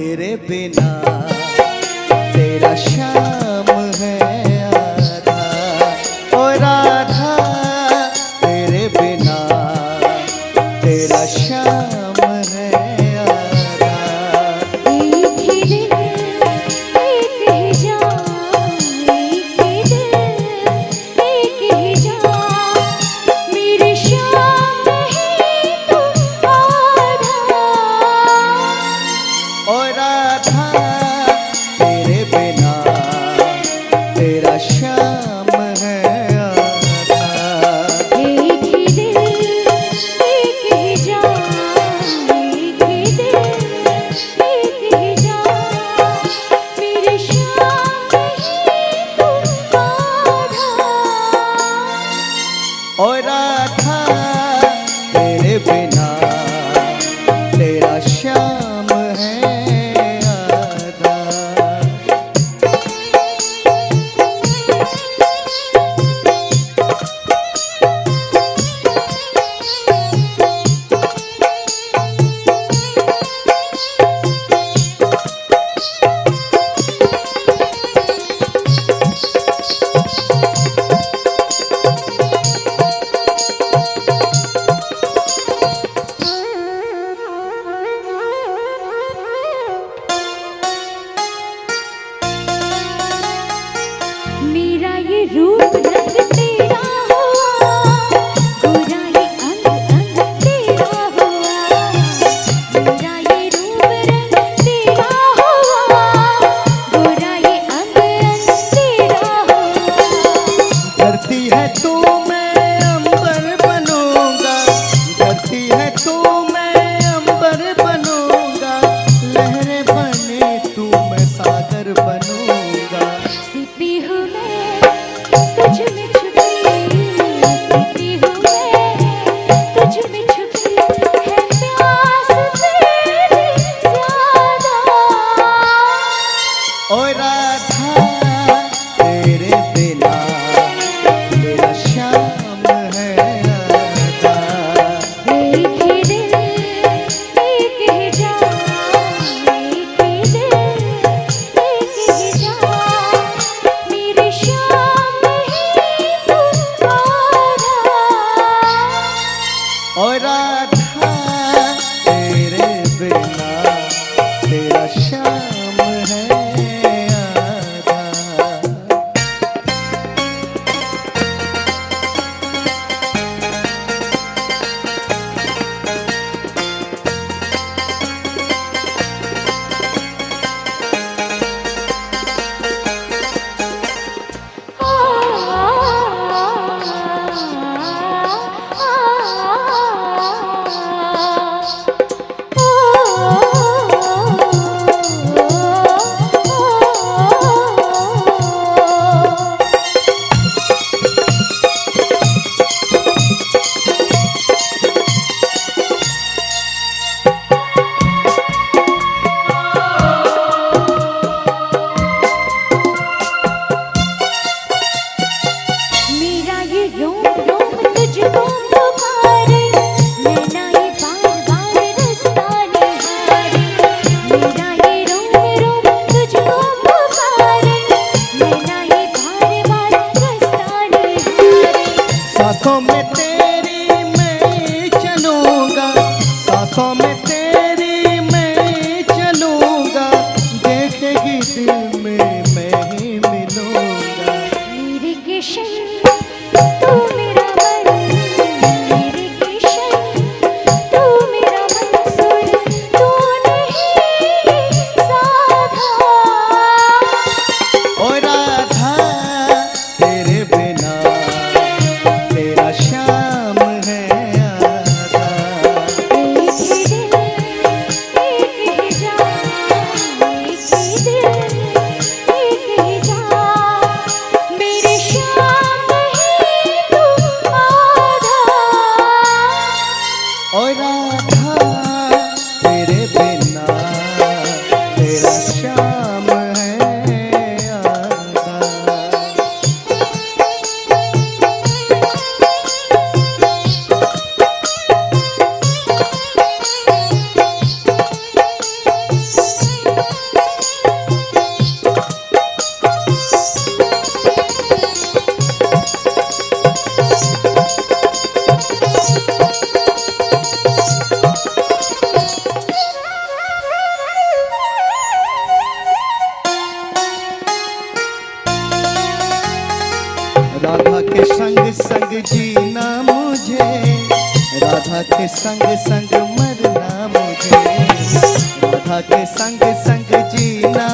तेरे बिना तेरा शाम है आधा। ओ राधा तेरे बिना तेरा शाम है आधा। एक ही दिल एक ही जान, एक ही दिल एक ही जान, मेरी शाम है तू आधा। ओ राधा तेरे बिना तेरा शाम है आधा। एक ही दिल एक ही जान, एक ही दिल एक ही जान, मेरी शाम है तू आधा। ओ राधा तेरे बिना तेरा शाम है आधा। मेरा ये रूप रंग तेरा हुआ, गोरा ये अंग अंग तेरा हुआ। मेरा ये रूप रंग तेरा हुआ, गोरा ये अंग अंग तेरा हुआ। धरती है तू मैं अंबर बनूंगा, धरती है तू मैं अंबर बनूंगा, लहरें बने तू मैं सागर बनूंगा। सिपी हूँ मैं तुझ में छुपी, सिपी हूँ मैं तुझ में छुपी, है प्यास तेरी ज़्यादा। ओ राधा तेरे बिना तेरा शाम है आधा। एक ही दिल एक ही जान, एक ही दिल एक ही जान, मेरी शाम है तू आधा। ओ राधा तेरे बिना तेरा शाम है आधा। मेरा ये रोम रोम तुझको पुकारे, नैना ये बार बार रास्ता निहारे। मेरा ये रोम रोम तुझको पुकारे, नैना ये बार बार रास्ता निहारे। सांसों में तेरी मैं चलूंगा, सांसों में तेरी मैं चलूंगा, देखेगी दिल में मैं ही मिलूंगा। मेरे किशन तू मेरा मन, मेरे किशन तू मेरा मंसूर, तू नहीं साधा। ओ राधा तेरे बिना तेरा शाम है आधा। एक ही दिल एक ही जान, एक ही दिल एक ही जान, मेरी शाम है तू संग संग जीना मुझे, राधा के संग संग मरना मुझे, राधा के संग संग जीना